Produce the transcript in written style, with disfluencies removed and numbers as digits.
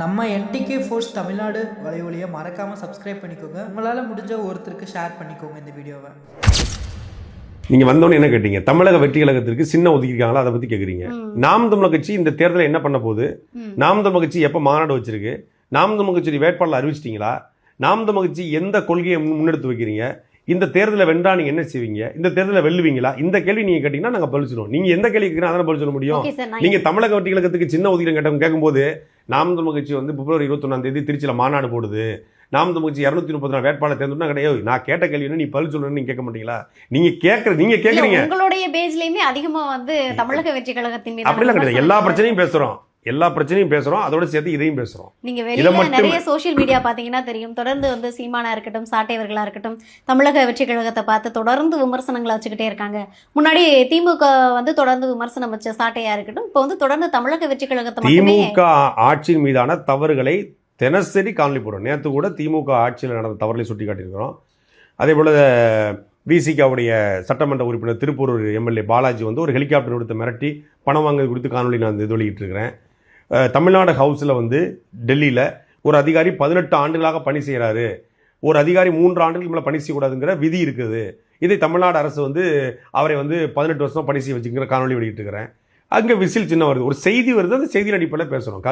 நம்ம NTK force Tamil Nadu வலைவலியை மறக்காமல் subscribe பண்ணிக்கோங்க. உங்களால் முடிஞ்ச ஒருத்தருக்கு ஷேர் பண்ணிக்கோங்க இந்த வீடியோவை. நீங்கள் வந்தோன்னு என்ன கேட்டீங்க? தமிழக வெற்றி கழகத்திற்கு சின்ன ஒதுக்கிருக்காங்களா, அதை பற்றி கேட்குறீங்க. நாம் தமிழர் கட்சி இந்த தேர்தலில் என்ன பண்ண போகுது? நாம் தமிழர் கட்சி எப்போ மாநாடு வச்சிருக்கு? நாம் தமிழர் கட்சி வேட்பாளர் அறிவிச்சிட்டிங்களா? நாம் தமிழர் கட்சி எந்த கொள்கையை முன்னெடுத்து வைக்கிறீங்க? இந்த தேர்தலில் வென்றா நீங்கள் என்ன செய்வீங்க? இந்த தேர்தலில் வெல்லுவீங்களா? இந்த கேள்வி நீங்கள் கேட்டீங்கன்னா நாங்கள் பதில் சொல்லுவோம். நீங்கள் எந்த கேள்வி கேட்குறீங்க அதனால் பதில் சொல்ல முடியும். நீங்கள் தமிழக வெற்றி கழகத்துக்கு சின்ன ஒதுக்கீடு கேட்கும்போது நாம் தமிழர் கட்சி வந்து பிப்ரவரி 21 திருச்சியில் மாநாடு போடுது, நாம் தமிழர் கட்சி 234 வேட்பாளர் தேர்ந்தெடுனா கிடையாது. நான் கேட்ட கேள்வி நீ பதில் சொல்லணும்னு நீங்க கேட்க மாட்டீங்களா? நீங்க கேட்குறீங்க. உங்களுடைய பேஜ்லயுமே அதிகமா வந்து தமிழக வெற்றி கழகத்தின் மீது அப்படிலாம் கிடையாது. எல்லா பிரச்சனையும் பேசுறோம், அதோட சேர்த்து இதையும் பேசுறோம். நீங்க வெளியில நிறைய சோசியல் மீடியா பாத்தீங்கன்னா தெரியும், தொடர்ந்து வந்து சீமானா இருக்கட்டும், சாட்டையவர்களா இருக்கட்டும், தமிழக வெற்றி கழகத்தை பார்த்து தொடர்ந்து விமர்சனங்களை வச்சுக்கிட்டே இருக்காங்க. முன்னாடி திமுக வந்து தொடர்ந்து விமர்சனம் வச்ச சாட்டையா இருக்கட்டும், இப்போ வந்து தொடர்ந்து தமிழக வெற்றி கழகத்தை திமுக ஆட்சியின் மீதான தவறுகளை தினசரி காணொலி போடுறோம். நேற்று கூட திமுக ஆட்சியில் நடந்த தவறுகளை சுட்டி காட்டியிருக்கிறோம். அதே போல் விசிகாவுடைய சட்டமன்ற உறுப்பினர் திருப்பூர் எம்எல்ஏ பாலாஜி வந்து ஒரு ஹெலிகாப்டர் எடுத்து மிரட்டி பணம் வாங்குறது குறித்து காணொலி நான் இது வெளியிட்டு இருக்கிறேன். தமிழ்நாடு ஹவுஸில் வந்து டெல்லியில் ஒரு அதிகாரி 18 ஆண்டுகளாக பணி செய்கிறாரு, ஒரு அதிகாரி 3 ஆண்டுகளுக்கு மேலே பணி செய்யக்கூடாதுங்கிற விதி இருக்குது. இதை தமிழ்நாடு அரசு வந்து அவரை வந்து 18 வருஷம் பணி செய்ய வச்சுக்கிற காணொலி வெளியிட்டு இருக்கிறேன். அங்கே விசில் சின்ன வருது, ஒரு செய்தி வருது, அந்த செய்தியின் அடிப்படையில் பேசுகிறோம்.